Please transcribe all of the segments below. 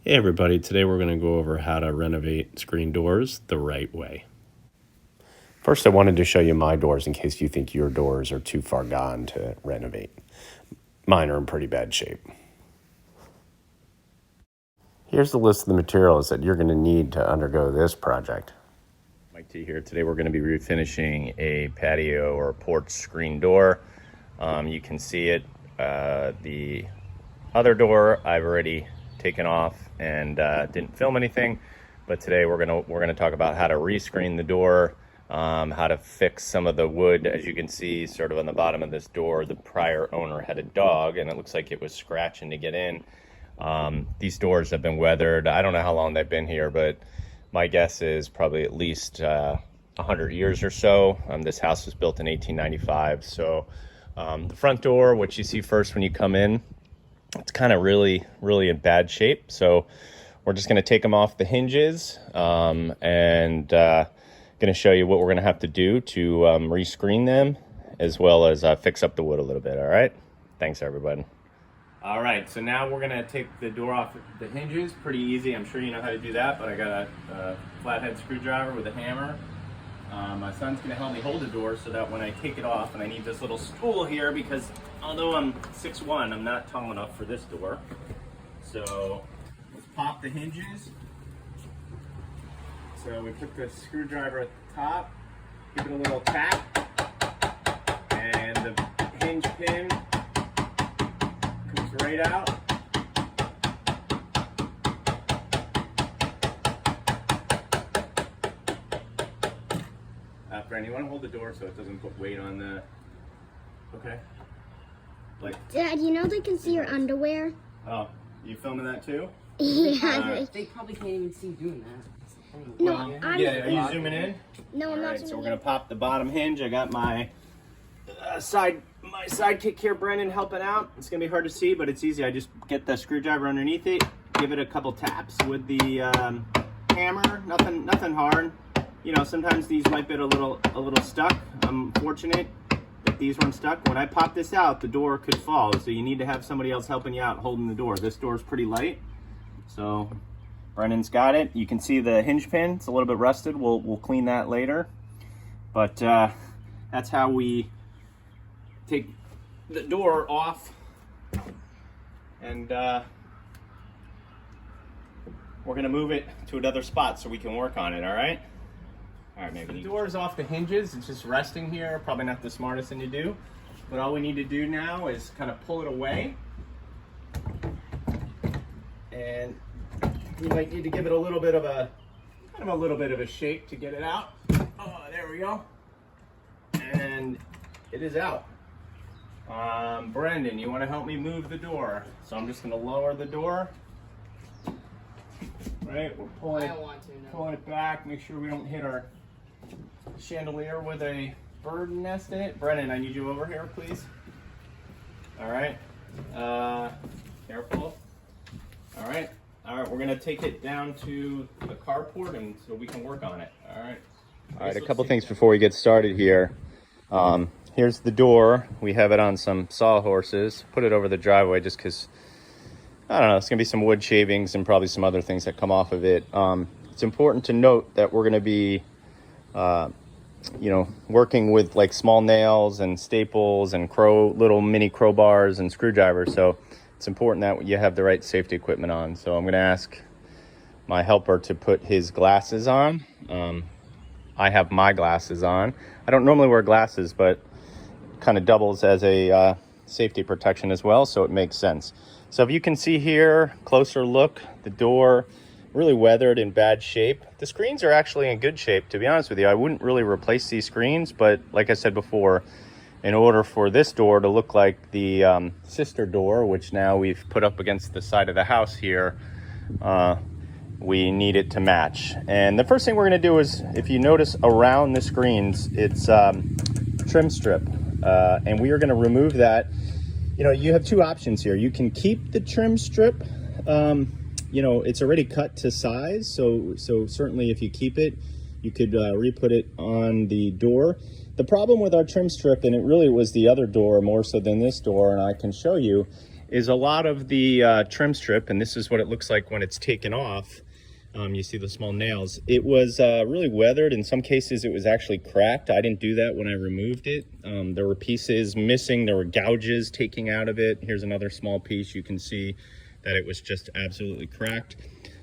Hey everybody, today we're going to go over how to renovate screen doors the right way. First, I wanted to show you my doors in case you think your doors are too far gone to renovate. Mine are in pretty bad shape. Here's the list of the materials that you're going to need to undergo this project. Mike T here. Today we're going to be refinishing a patio or porch screen door. You can see it. The other door I've already taken off and didn't film anything, but today we're gonna talk about how to rescreen the door, how to fix some of the wood. As you can see, sort of on the bottom of this door, the prior owner had a dog and it looks like it was scratching to get in. These doors have been weathered. I don't know how long they've been here, but my guess is probably at least 100 years or so. This house was built in 1895, so the front door, which you see first when you come in, it's kind of really in bad shape. So we're just going to take them off the hinges and going to show you what we're going to have to do to rescreen them, as well as fix up the wood a little bit. All right. Thanks, everybody. All right. So now we're going to take the door off the hinges. Pretty easy. I'm sure you know how to do that, but I got a flathead screwdriver with a hammer. My son's going to help me hold the door so that when I take it off, and I need this little stool here because although I'm 6'1", I'm not tall enough for this door. So let's pop the hinges. So we put the screwdriver at the top, give it a little tap, and the hinge pin comes right out. Brandon, you want to hold the door so it doesn't put weight on the... Okay. Like... Dad, you know they can see your underwear? Oh, you filming that too? Yeah. They probably can't even see doing that. No, are you zooming in? No, I'm not Alright, zooming so we're in. going to pop the bottom hinge. I got my sidekick here, Brennan, helping out. It's going to be hard to see, but it's easy. I just get the screwdriver underneath it, give it a couple taps with the hammer. Nothing hard. You know, sometimes these might get a little stuck. I'm fortunate that these weren't stuck. When I pop this out, the door could fall, so you need to have somebody else helping you out holding the door. This door is pretty light, so Brennan's got it. You can see the hinge pin. It's a little bit rusted. We'll clean that later. But that's how we take the door off, and we're gonna move it to another spot so we can work on it. All right. All right, maybe. The door is off the hinges. It's just resting here. Probably not the smartest thing to do, but all we need to do now is kind of pull it away, and we might need to give it a little bit of a shake to get it out. Oh, there we go, and it is out. Brendan, you want to help me move the door? So I'm just going to lower the door. Right, we're pulling it back. Make sure we don't hit our chandelier with a bird nest in it. Brennan, I need you over here, please. All right. Careful. All right. We're gonna take it down to the carport, and so we can work on it. All right. All right. A couple things before we get started here. Here's the door. We have it on some sawhorses. Put it over the driveway just because, I don't know, it's going to be some wood shavings and probably some other things that come off of it. It's important to note that we're going to be, working with like small nails and staples and little mini crowbars and screwdrivers. So it's important that you have the right safety equipment on. So I'm going to ask my helper to put his glasses on. I have my glasses on. I don't normally wear glasses, but kind of doubles as a safety protection as well, so it makes sense. So if you can see here, closer look, the door really weathered, in bad shape. The screens are actually in good shape, to be honest with you. I wouldn't really replace these screens, but like I said before, in order for this door to look like the sister door, which now we've put up against the side of the house here, we need it to match. And the first thing we're going to do is, if you notice around the screens, it's trim strip, and we are going to remove that. You know, you have two options here. You can keep the trim strip. It's already cut to size, so certainly if you keep it, you could re-put it on the door. The problem with our trim strip, and it really was the other door more so than this door, and I can show you, is a lot of the trim strip, and this is what it looks like when it's taken off. You see the small nails. It was really weathered. In some cases, it was actually cracked. I didn't do that when I removed it. There were pieces missing. There were gouges taking out of it. Here's another small piece. You can see that it was just absolutely cracked.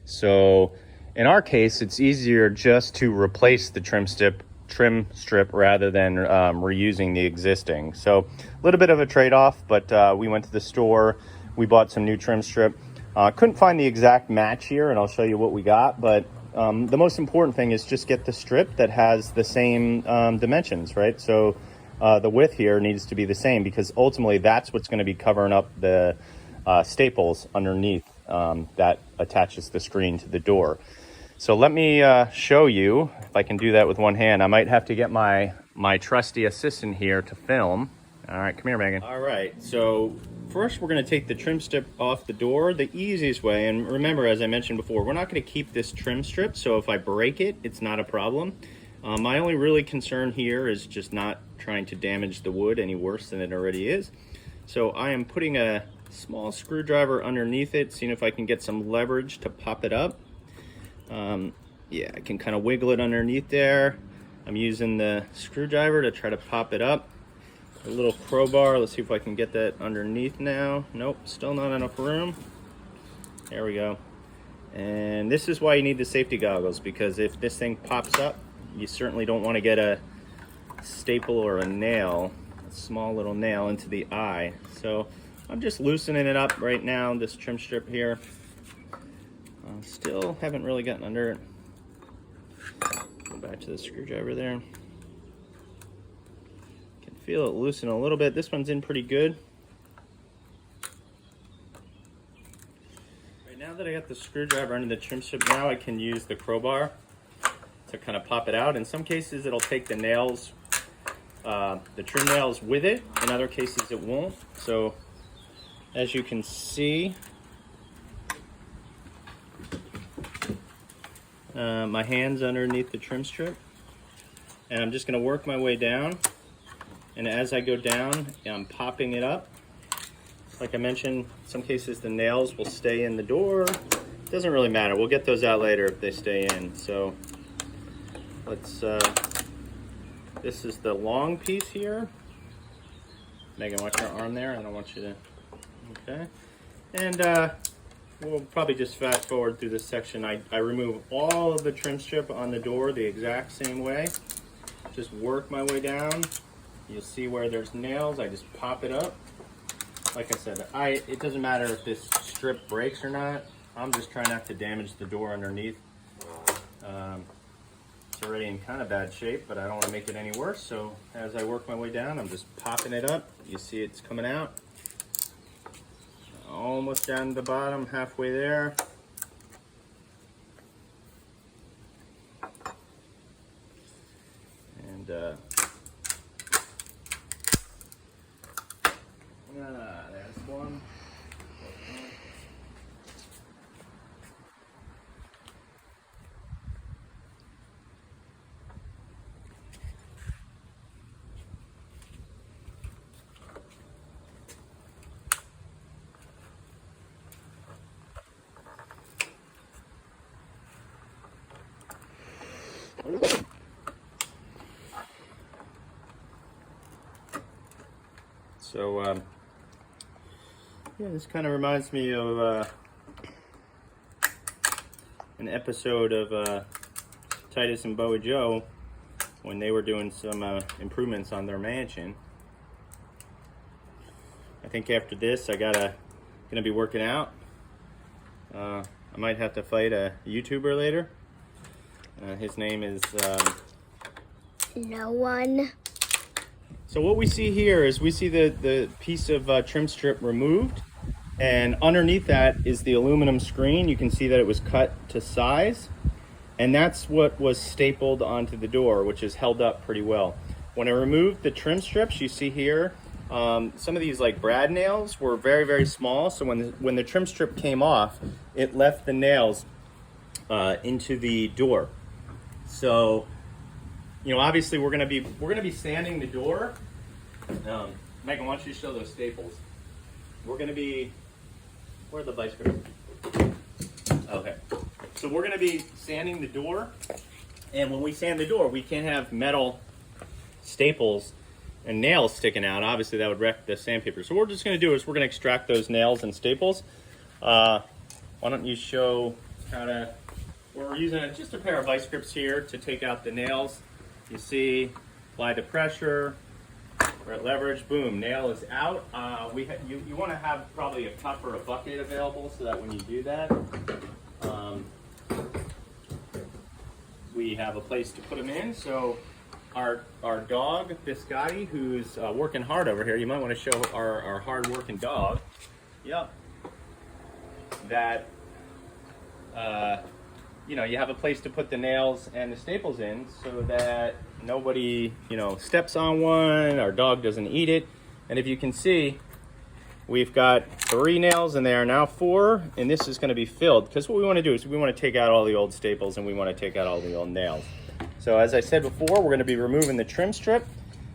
So in our case, it's easier just to replace the trim strip rather than reusing the existing. So a little bit of a trade-off, but we went to the store. We bought some new trim strip. Couldn't find the exact match here, and I'll show you what we got, but the most important thing is just get the strip that has the same dimensions, right? So the width here needs to be the same, because ultimately that's what's going to be covering up the staples underneath that attaches the screen to the door. So let me show you if I can do that with one hand. I might have to get my trusty assistant here to film. All right, come here, Megan. All right, so first we're going to take the trim strip off the door the easiest way. And remember, as I mentioned before, we're not going to keep this trim strip, so if I break it, it's not a problem. My only really concern here is just not trying to damage the wood any worse than it already is. So I am putting a small screwdriver underneath it, seeing if I can get some leverage to pop it up. Yeah, I can kind of wiggle it underneath there. I'm using the screwdriver to try to pop it up. A little crowbar, let's see if I can get that underneath now. Nope, still not enough room. There we go. And this is why you need the safety goggles, because if this thing pops up, you certainly don't want to get a staple or a nail, a small little nail into the eye. So I'm just loosening it up right now, this trim strip here. Still haven't really gotten under it. Go back to the screwdriver there. Can feel it loosen a little bit. This one's in pretty good. Right now that I got the screwdriver under the trim strip, now I can use the crowbar to kind of pop it out. In some cases it'll take the nails, the trim nails with it. In other cases it won't. So as you can see, my hand's underneath the trim strip, and I'm just going to work my way down, and as I go down I'm popping it up. Like I mentioned, in some cases the nails will stay in the door. It doesn't really matter, we'll get those out later if they stay in. So let's this is the long piece here. Megan, watch your arm there, I don't want you to. Okay, and we'll probably just fast forward through this section. I remove all of the trim strip on the door the exact same way. Just work my way down. You'll see where there's nails, I just pop it up. Like I said, it doesn't matter if this strip breaks or not. I'm just trying not to damage the door underneath. It's already in kind of bad shape, but I don't want to make it any worse. So as I work my way down, I'm just popping it up. You see it's coming out. Almost down to the bottom, halfway there. And there's one. So yeah, this kind of reminds me of an episode of Titus and Bowie Joe when they were doing some improvements on their mansion. I think after this I gonna be working out. I might have to fight a YouTuber later. His name is No one. So what we see here is we see the piece of trim strip removed, and underneath that is the aluminum screen. You can see that it was cut to size, and that's what was stapled onto the door, which is held up pretty well. When I removed the trim strips, you see here, some of these like brad nails were very, very small. So when the trim strip came off, it left the nails into the door. So, you know, obviously we're gonna be sanding the door. Megan, why don't you show those staples? We're gonna be Where are the vice grips? Okay. So we're going to be sanding the door. And when we sand the door, we can't have metal staples and nails sticking out. Obviously, that would wreck the sandpaper. So what we're just going to do is we're going to extract those nails and staples. Why don't you show how to... We're using just a pair of vice grips here to take out the nails. You see, apply the pressure. We're at leverage. Boom, nail is out. You want to have probably a cup or a bucket available so that when you do that, we have a place to put them in. So our dog, Biscotti, who's working hard over here, you might want to show our hard-working dog. Yep. That, you know, you have a place to put the nails and the staples in so that nobody, you know, steps on one, our dog doesn't eat it. And if you can see, we've got 3 nails in there, now 4, and this is going to be filled because what we want to do is we want to take out all the old staples and we want to take out all the old nails. So as I said before, we're going to be removing the trim strip.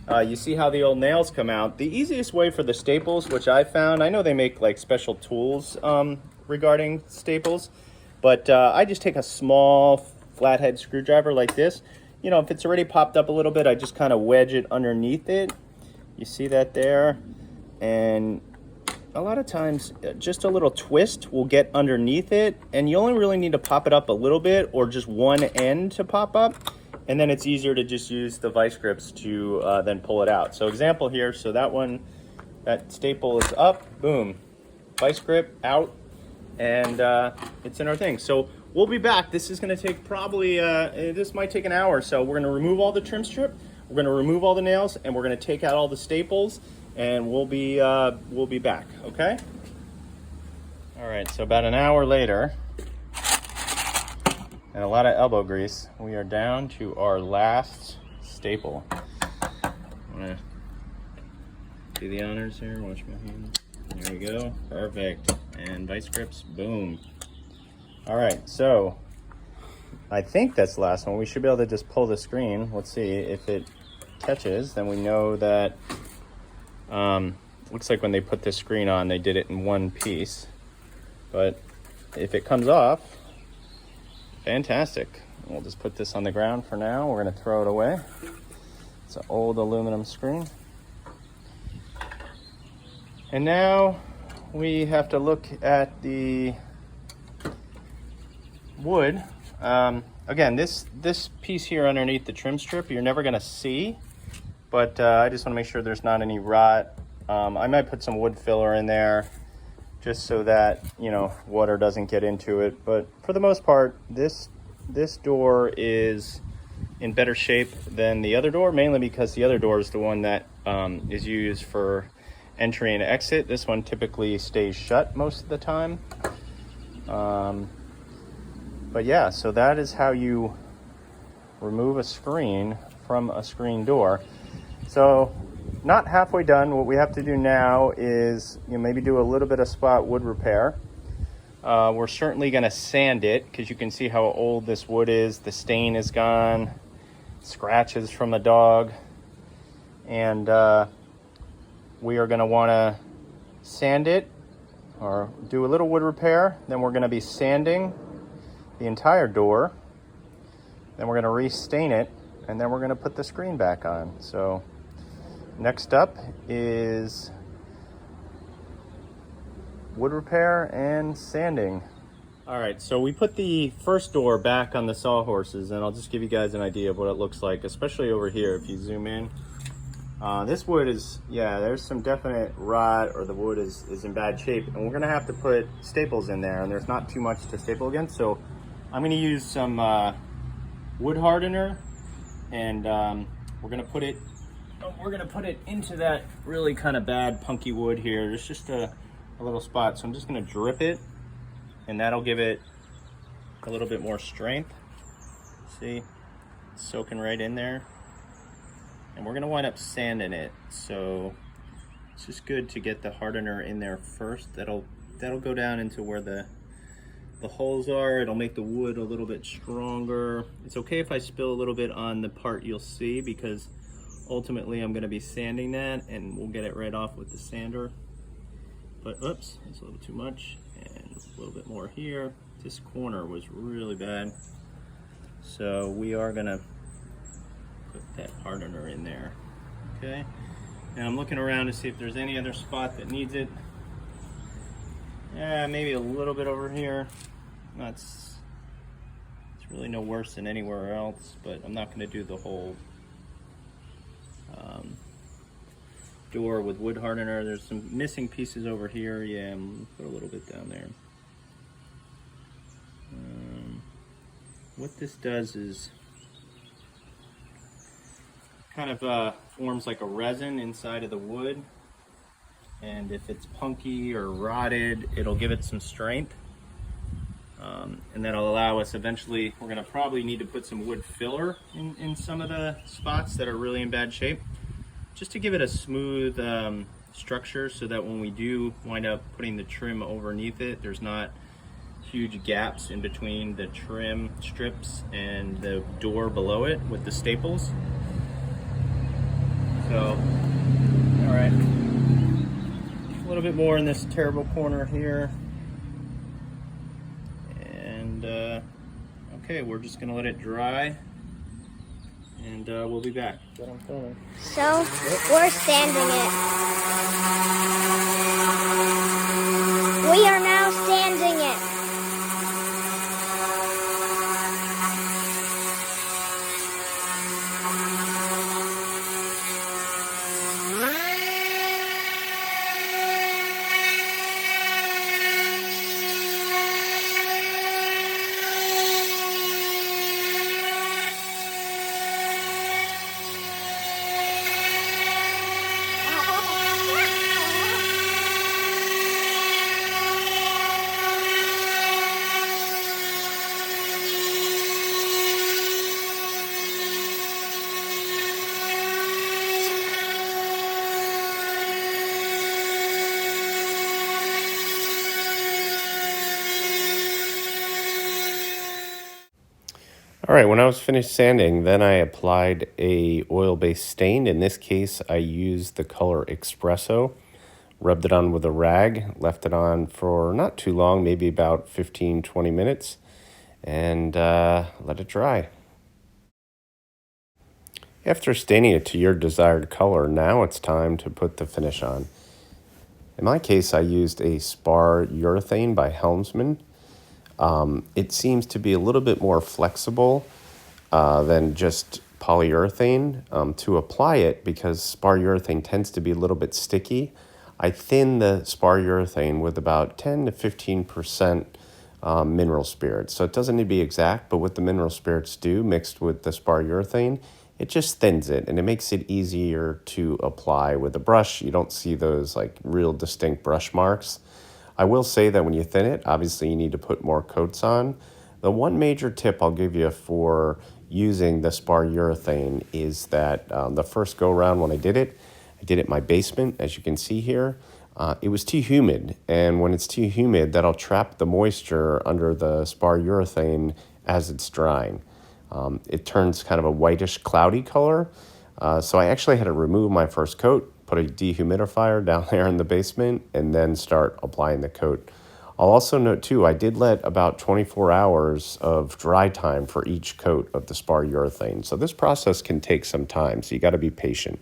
You see how the old nails come out. The easiest way for the staples, which I found, I know they make like special tools regarding staples, but I just take a small flathead screwdriver like this. You know, if it's already popped up a little bit, I just kind of wedge it underneath it. You see that there? And a lot of times, just a little twist will get underneath it, and you only really need to pop it up a little bit or just one end to pop up, and then it's easier to just use the vice grips to then pull it out. So example here, so that one, that staple is up, boom, vice grip out, and it's in our thing. So we'll be back. This is going to take probably, this might take an hour or so. We're going to remove all the trim strip, we're going to remove all the nails, and we're going to take out all the staples, and we'll be back, okay? All right, so about an hour later, and a lot of elbow grease, we are down to our last staple. I'm gonna do the honors here, wash my hands. There we go, perfect. And vice grips, boom. All right, so I think that's the last one. We should be able to just pull the screen. Let's see if it catches, then we know that, looks like when they put this screen on, they did it in one piece. But if it comes off, fantastic. We'll just put this on the ground for now. We're gonna throw it away. It's an old aluminum screen. And now we have to look at the wood. Again, this piece here underneath the trim strip, you're never gonna see, but I just wanna make sure there's not any rot. I might put some wood filler in there just so that, you know, water doesn't get into it. But for the most part, this door is in better shape than the other door, mainly because the other door is the one that is used for entry and exit. This one typically stays shut most of the time. But yeah, so that is how you remove a screen from a screen door. So not halfway done. What we have to do now is, you know, maybe do a little bit of spot wood repair. We're certainly going to sand it because you can see how old this wood is. The stain is gone, scratches from a dog, and we are going to want to sand it or do a little wood repair. Then we're going to be sanding the entire door. Then we're going to re-stain it, and then we're going to put the screen back on. So next up is wood repair and sanding. All right, so we put the first door back on the sawhorses, and I'll just give you guys an idea of what it looks like, especially over here if you zoom in. This wood is, yeah, there's some definite rot, or the wood is in bad shape, and we're gonna have to put staples in there, and there's not too much to staple against, so I'm gonna use some wood hardener, and we're gonna put it into that really kind of bad punky wood here. There's just a little spot, so I'm just gonna drip it, and that'll give it a little bit more strength. See, it's soaking right in there. And we're gonna wind up sanding it, so it's just good to get the hardener in there first. That'll go down into where the holes are. It'll make the wood a little bit stronger. It's okay if I spill a little bit on the part you'll see, because ultimately I'm gonna be sanding that, and we'll get it right off with the sander. But oops, that's a little too much. And A little bit more here. This corner was really bad. So we are gonna put that hardener in there, okay? And I'm looking around to see if there's any other spot that needs it. Yeah, maybe a little bit over here. It's really no worse than anywhere else, but I'm not gonna do the whole door with wood hardener. There's some missing pieces over here. Yeah, I'm gonna put a little bit down there. What this does is kind of forms like a resin inside of the wood, and if it's punky or rotted, it'll give it some strength, and that'll allow us eventually. We're going to probably need to put some wood filler in some of the spots that are really in bad shape, just to give it a smooth structure, so that when we do wind up putting the trim underneath it, there's not huge gaps in between the trim strips and the door below it with the staples. So, all right, a little bit more in this terrible corner here. And okay, we're just gonna let it dry, and we'll be back. So, we're sanding it. We are now sanding it. All right, when I was finished sanding, then I applied a oil-based stain. In this case, I used the color Espresso, rubbed it on with a rag, left it on for not too long, maybe about 15-20 minutes, and let it dry. After staining it to your desired color, now it's time to put the finish on. In my case, I used a spar urethane by Helmsman. It seems to be a little bit more flexible than just polyurethane. To apply it, because spar urethane tends to be a little bit sticky, I thin the spar urethane with about 10 to 15% mineral spirits. So it doesn't need to be exact, but what the mineral spirits do mixed with the spar urethane, it just thins it, and it makes it easier to apply with a brush. You don't see those like real distinct brush marks. I will say that when you thin it, obviously you need to put more coats on. The one major tip I'll give you for using the spar urethane is that the first go around when I did it in my basement, as you can see here. It was too humid, and when it's too humid, that'll trap the moisture under the spar urethane as it's drying. It turns kind of a whitish, cloudy color. So I actually had to remove my first coat, put a dehumidifier down there in the basement, and then start applying the coat. I'll also note too, I did let about 24 hours of dry time for each coat of the spar urethane. So this process can take some time, so you got to be patient.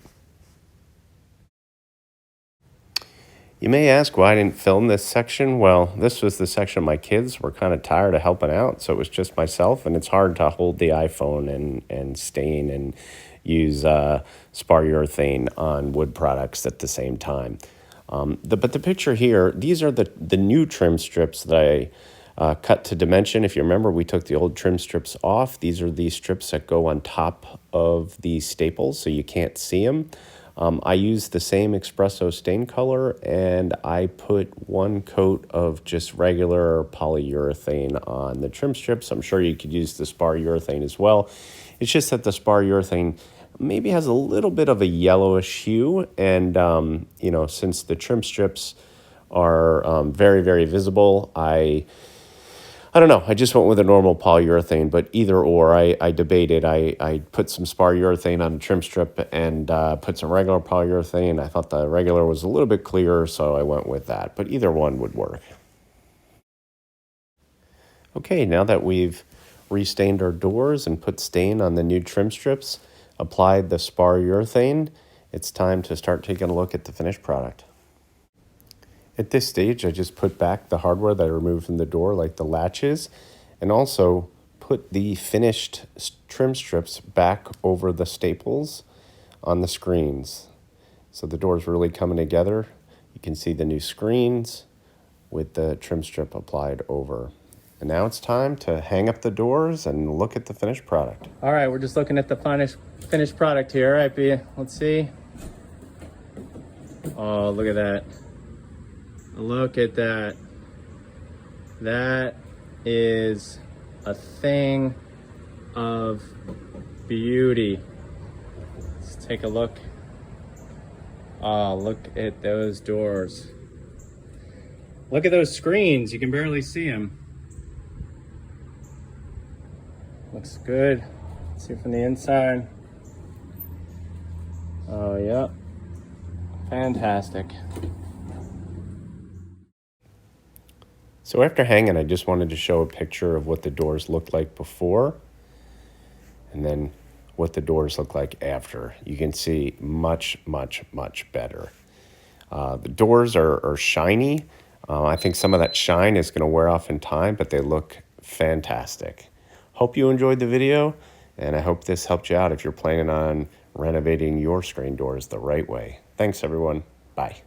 You may ask why I didn't film this section. Well, this was the section my kids were kind of tired of helping out, so it was just myself, and it's hard to hold the iPhone and stain and use spar urethane on wood products at the same time. But the picture here, these are the new trim strips that I cut to dimension. If you remember, we took the old trim strips off. These are the strips that go on top of the staples, so you can't see them. I used the same Espresso stain color, and I put one coat of just regular polyurethane on the trim strips. I'm sure you could use the spar urethane as well. It's just that the spar urethane maybe has a little bit of a yellowish hue, and you know, since the trim strips are very, very visible, I don't know. I just went with a normal polyurethane, but either or, I debated. I put some spar urethane on a trim strip and put some regular polyurethane. I thought the regular was a little bit clearer, so I went with that. But either one would work. Okay, now that we've restained our doors and put stain on the new trim strips, applied the spar urethane, it's time to start taking a look at the finished product. At this stage, I just put back the hardware that I removed from the door, like the latches, and also put the finished trim strips back over the staples on the screens. So the door's really coming together. You can see the new screens with the trim strip applied over. And now it's time to hang up the doors and look at the finished product. All right, we're just looking at the finished product here. Right, B? Let's see. Oh, look at that. Look at that. That is a thing of beauty. Let's take a look. Oh, look at those doors. Look at those screens. You can barely see them. Looks good. Let's see from the inside. Oh, yep. Fantastic. So after hanging, I just wanted to show a picture of what the doors looked like before and then what the doors look like after. You can see much, much, much better. The doors are shiny. I think some of that shine is going to wear off in time, but they look fantastic. Hope you enjoyed the video, and I hope this helped you out if you're planning on renovating your screen doors the right way. Thanks, everyone. Bye.